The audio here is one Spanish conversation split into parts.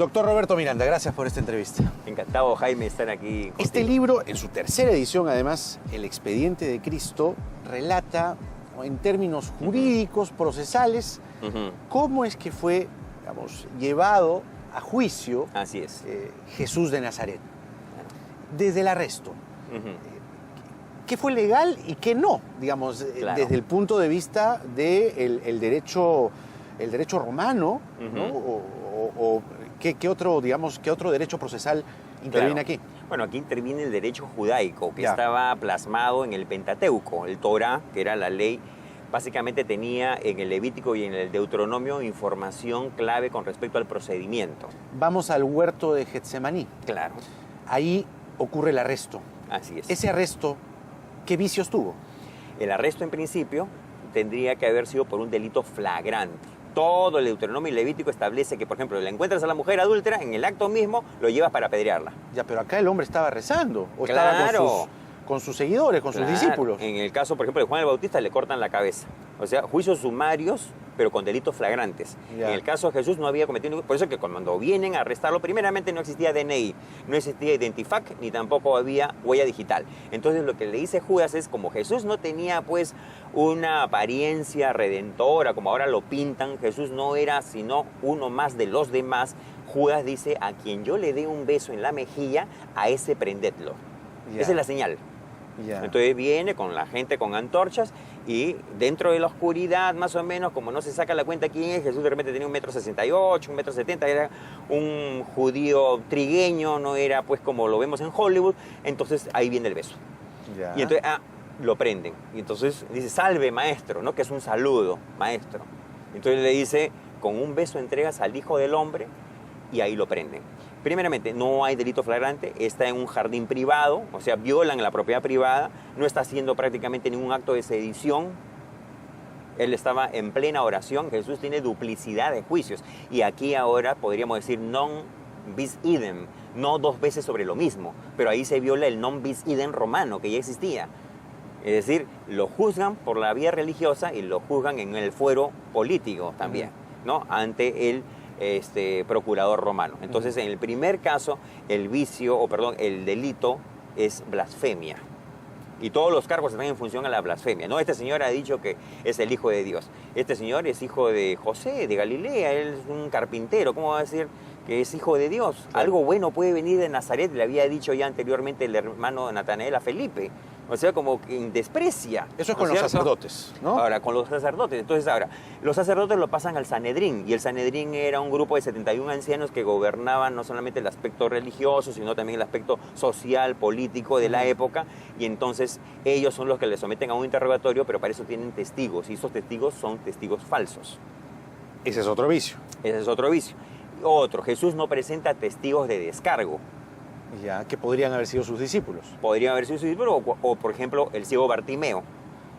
Doctor Roberto Miranda, gracias por esta entrevista. Encantado, Jaime, de estar aquí contigo. Este libro, en su tercera edición, además, El expediente de Cristo, relata en términos jurídicos, procesales, cómo es que fue, digamos, llevado a juicio Así es. Jesús de Nazaret, desde el arresto. ¿Qué fue legal y qué no, digamos, Claro. desde el punto de vista del el derecho romano, ¿no? O qué otro, digamos, qué otro derecho procesal interviene Claro. aquí? Bueno, aquí interviene el derecho judaico, que Ya. estaba plasmado en el Pentateuco. El Torá, que era la ley, básicamente tenía en el Levítico y en el Deuteronomio información clave con respecto al procedimiento. Vamos al huerto de Getsemaní. Claro, Ahí ocurre el arresto. así es. Ese arresto, ¿qué vicios tuvo? El arresto, en principio, tendría que haber sido por un delito flagrante. Todo el Deuteronomio y Levítico establece que, por ejemplo, le encuentras a la mujer adúltera, en el acto mismo lo llevas para apedrearla. Ya, pero acá el hombre estaba rezando, o Claro. estaba con sus seguidores, con Claro. sus discípulos. En el caso, por ejemplo, de Juan el Bautista, le cortan la cabeza. O sea, juicios sumarios, pero con delitos flagrantes. Ya. En el caso de Jesús no había cometido ningún... Por eso que cuando vienen a arrestarlo, primeramente no existía DNI, no existía Identifac, ni tampoco había huella digital. Entonces lo que le dice Judas es, como Jesús no tenía pues una apariencia redentora, como ahora lo pintan, Jesús no era sino uno más de los demás, Judas dice, a quien yo le dé un beso en la mejilla, a ese prendedlo. Ya. Esa es la señal. Ya. Entonces viene con la gente con antorchas y dentro de la oscuridad, más o menos, como no se saca la cuenta quién es, Jesús de repente tenía 1,68 m, 1,70 m, era un judío trigueño, no era pues como lo vemos en Hollywood, entonces ahí viene el beso. Ya. Y entonces, lo prenden. Y entonces dice, salve maestro, ¿no? Que es un saludo, maestro. Entonces le dice, con un beso entregas al Hijo del Hombre y ahí lo prenden. Primeramente, no hay delito flagrante, está en un jardín privado, o sea, violan la propiedad privada, no está haciendo prácticamente ningún acto de sedición. Él estaba en plena oración, Jesús tiene duplicidad de juicios. Y aquí ahora podríamos decir non bis idem, no dos veces sobre lo mismo, pero ahí se viola el non bis idem romano, que ya existía. Es decir, lo juzgan por la vía religiosa y lo juzgan en el fuero político también, ¿no? Ante el procurador romano. Entonces, en el primer caso, el delito es blasfemia. Y todos los cargos están en función a la blasfemia, ¿no? Este señor ha dicho que es el Hijo de Dios. Este señor es hijo de José, de Galilea, él es un carpintero. ¿Cómo va a decir que es hijo de Dios? Claro. Algo bueno puede venir de Nazaret, le había dicho ya anteriormente el hermano Natanael a Felipe. O sea, como que desprecia. Eso es con los sacerdotes, ¿no? Ahora, con los sacerdotes. Entonces, ahora, los sacerdotes lo pasan al Sanedrín. Y el Sanedrín era un grupo de 71 ancianos que gobernaban no solamente el aspecto religioso, sino también el aspecto social, político de la época. Y entonces, ellos son los que le someten a un interrogatorio, pero para eso tienen testigos. Y esos testigos son testigos falsos. Ese es otro vicio. Ese es otro vicio. Otro, Jesús no presenta testigos de descargo. Ya, que podrían haber sido sus discípulos. Podrían haber sido sus discípulos, o por ejemplo, el ciego Bartimeo.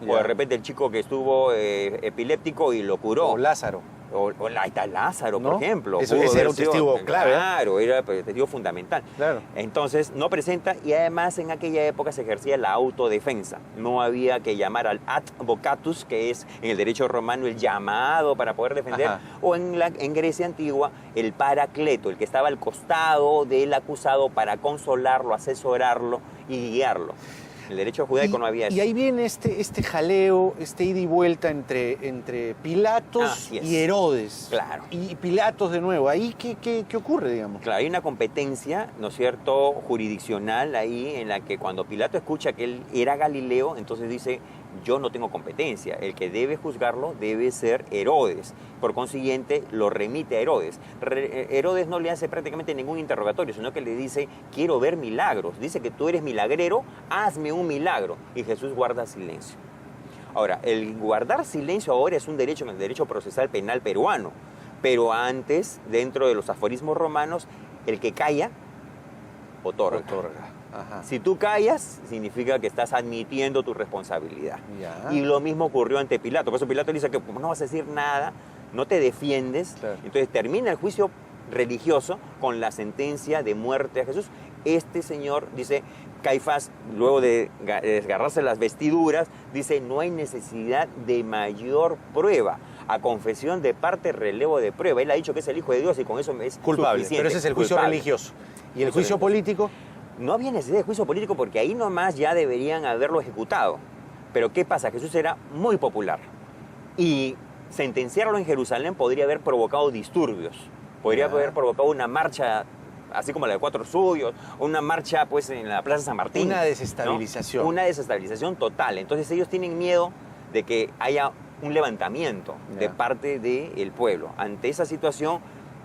Ya. O de repente el chico que estuvo epiléptico y lo curó. O Lázaro. O ahí está Lázaro, ¿No? por ejemplo. Ese era un testigo clave. Claro, era un testigo fundamental. Claro. Entonces, no presenta, y además en aquella época se ejercía la autodefensa. No había que llamar al advocatus, que es en el derecho romano el llamado para poder defender, Ajá. o en Grecia antigua el paracleto, el que estaba al costado del acusado para consolarlo, asesorarlo y guiarlo. En el derecho judaico no había eso. Y ahí viene este jaleo, este ida y vuelta entre Pilatos y Herodes. Claro. Y Pilatos de nuevo. ¿Ahí qué ocurre, digamos? Claro, hay una competencia, ¿no es cierto?, jurisdiccional ahí en la que cuando Pilato escucha que él era Galileo, entonces dice, yo no tengo competencia, el que debe juzgarlo debe ser Herodes. Por consiguiente, lo remite a Herodes. Herodes no le hace prácticamente ningún interrogatorio, sino que le dice, quiero ver milagros. Dice que tú eres milagrero, hazme un milagro. Y Jesús guarda silencio. Ahora, el guardar silencio ahora es un derecho en el derecho procesal penal peruano. Pero antes, dentro de los aforismos romanos, el que calla, otorga. Ajá. Si tú callas, significa que estás admitiendo tu responsabilidad. Ya. Y lo mismo ocurrió ante Pilato. Por eso Pilato le dice que como no vas a decir nada, no te defiendes. Claro. Entonces termina el juicio religioso con la sentencia de muerte a Jesús. Este señor, dice Caifás, luego de desgarrarse las vestiduras, dice, no hay necesidad de mayor prueba. a confesión de parte, relevo de prueba. Él ha dicho que es el Hijo de Dios y con eso es culpable. suficiente. Pero ese es el juicio religioso. ¿Y el juicio político? No había necesidad de juicio político porque ahí nomás ya deberían haberlo ejecutado. Pero ¿qué pasa? Jesús era muy popular y sentenciarlo en Jerusalén podría haber provocado disturbios, podría haber provocado una marcha así como la de Cuatro Suyos, una marcha pues en la Plaza San Martín. Una desestabilización. ¿No? Una desestabilización total. Entonces ellos tienen miedo de que haya un levantamiento de parte del pueblo. Ante esa situación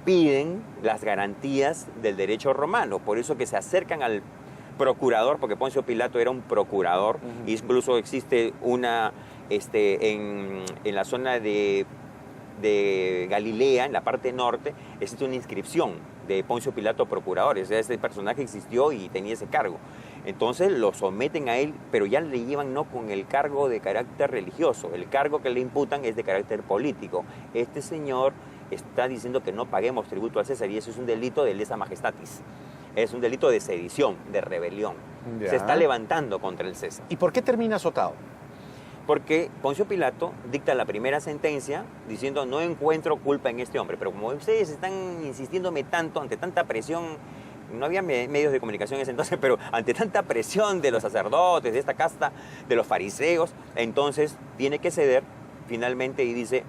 piden las garantías del derecho romano, por eso que se acercan al procurador, porque Poncio Pilato era un procurador, incluso existe una en la zona de Galilea, en la parte norte, existe una inscripción de Poncio Pilato procurador. O sea, ese personaje existió y tenía ese cargo. Entonces lo someten a él, pero ya le llevan no con el cargo de carácter religioso, el cargo que le imputan es de carácter político. Este señor está diciendo que no paguemos tributo al César y eso es un delito de lesa majestatis. Es un delito de sedición, de rebelión. Se está levantando contra el César. ¿Y por qué termina azotado? Porque Poncio Pilato dicta la primera sentencia diciendo no encuentro culpa en este hombre. Pero como ustedes están insistiéndome tanto, ante tanta presión, no había medios de comunicación en ese entonces, pero ante tanta presión de los sacerdotes, de esta casta, de los fariseos, entonces tiene que ceder finalmente y dice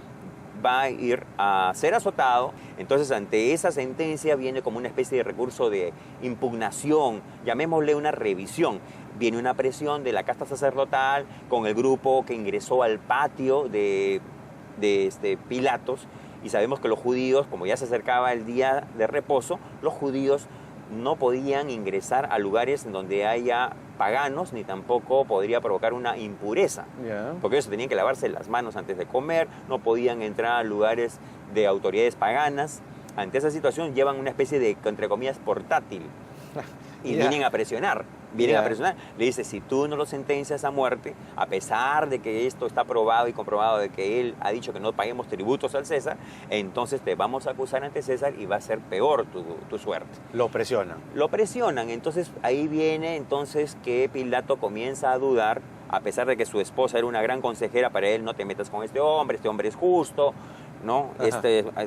va a ir a ser azotado. Entonces ante esa sentencia viene como una especie de recurso de impugnación, llamémosle una revisión. Viene una presión de la casta sacerdotal con el grupo que ingresó al patio de Pilatos, y sabemos que los judíos, como ya se acercaba el día de reposo, los judíos no podían ingresar a lugares en donde haya paganos, ni tampoco podría provocar una impureza, porque ellos tenían que lavarse las manos antes de comer, no podían entrar a lugares de autoridades paganas. Ante esa situación llevan una especie de, entre comillas, portátil, y vienen a presionar. Le dice, si tú no lo sentencias a muerte, a pesar de que esto está probado y comprobado de que él ha dicho que no paguemos tributos al César, entonces te vamos a acusar ante César y va a ser peor tu suerte. Lo presionan. Lo presionan, entonces ahí viene entonces que Pilato comienza a dudar, a pesar de que su esposa era una gran consejera para él, no te metas con este hombre es justo, ¿no?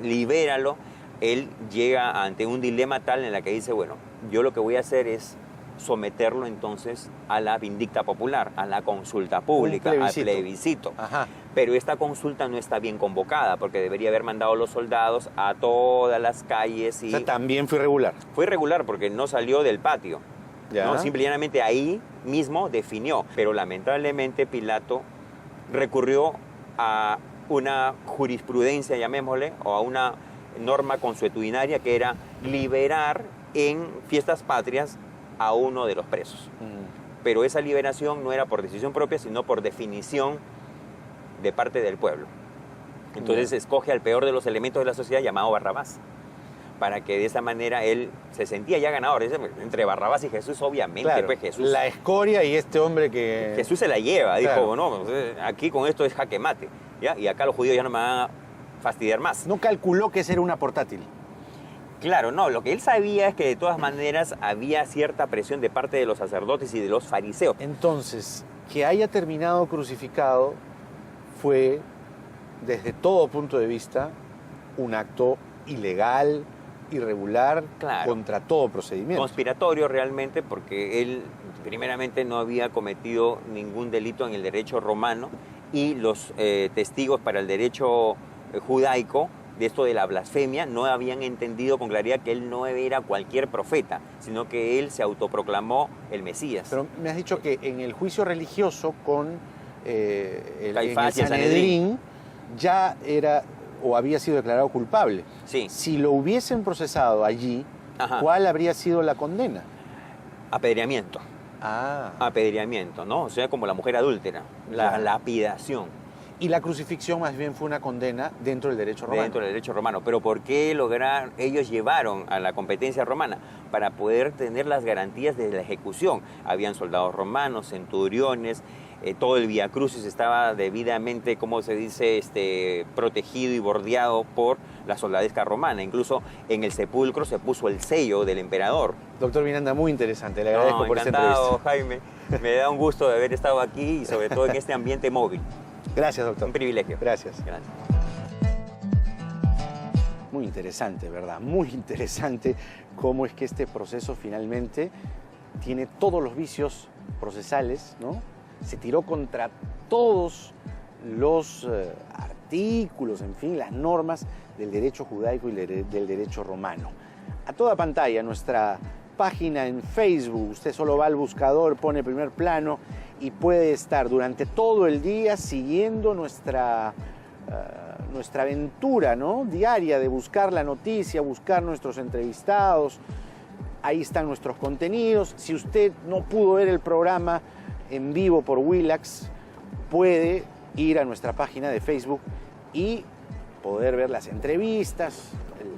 Libéralo. Él llega ante un dilema tal en el que dice, bueno, yo lo que voy a hacer es someterlo entonces a la vindicta popular, a la consulta pública, al plebiscito. Pero esta consulta no está bien convocada porque debería haber mandado a los soldados a todas las calles. Y... O sea, también fue irregular. Fue irregular porque no salió del patio. ¿No? Simplemente ahí mismo definió. Pero lamentablemente Pilato recurrió a una jurisprudencia, llamémosle, o a una norma consuetudinaria que era liberar en fiestas patrias a uno de los presos. Pero esa liberación no era por decisión propia, sino por definición de parte del pueblo. Entonces escoge al peor de los elementos de la sociedad llamado Barrabás, para que de esa manera él se sentía ya ganador. Entre Barrabás y Jesús, obviamente, claro, pues Jesús... La escoria y este hombre que... Jesús se la lleva, dijo, no, aquí con esto es jaque mate, ¿ya? Y acá los judíos ya no me van a fastidiar más. No calculó que ese era una portátil. Claro, no, lo que él sabía es que de todas maneras había cierta presión de parte de los sacerdotes y de los fariseos. Entonces, que haya terminado crucificado fue, desde todo punto de vista, un acto ilegal, irregular, contra todo procedimiento. Conspiratorio realmente, porque él primeramente no había cometido ningún delito en el derecho romano y los testigos para el derecho judaico de esto de la blasfemia no habían entendido con claridad que él no era cualquier profeta, sino que él se autoproclamó el Mesías. Pero me has dicho que en el juicio religioso con el Caifás y el Sanedrín ya era o había sido declarado culpable. Sí. Si lo hubiesen procesado allí, ¿cuál habría sido la condena? Apedreamiento. Apedreamiento, ¿no? O sea, como la mujer adúltera, la lapidación. Y la crucifixión más bien fue una condena dentro del derecho romano. Dentro del derecho romano. Pero ¿por qué ellos llevaron a la competencia romana? Para poder tener las garantías de la ejecución. Habían soldados romanos, centuriones, todo el Vía Crucis estaba debidamente, como se dice, protegido y bordeado por la soldadesca romana. Incluso en el sepulcro se puso el sello del emperador. Doctor Miranda, muy interesante. Le agradezco por esta entrevista. Jaime. Me da un gusto de haber estado aquí y sobre todo en este ambiente móvil. Gracias, doctor. Un privilegio. Gracias. Gracias. Muy interesante, ¿verdad? Muy interesante cómo es que este proceso finalmente tiene todos los vicios procesales, ¿no? Se tiró contra todos los artículos, en fin, las normas del derecho judaico y del derecho romano. A toda pantalla, nuestra página en Facebook, usted solo va al buscador, pone Primer Plano y puede estar durante todo el día siguiendo nuestra aventura, ¿no?, diaria de buscar la noticia, buscar nuestros entrevistados. Ahí están nuestros contenidos. Si usted no pudo ver el programa en vivo por Willax, puede ir a nuestra página de Facebook y poder ver las entrevistas,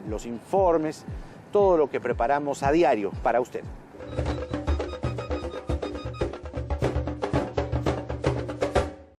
los informes, todo lo que preparamos a diario para usted.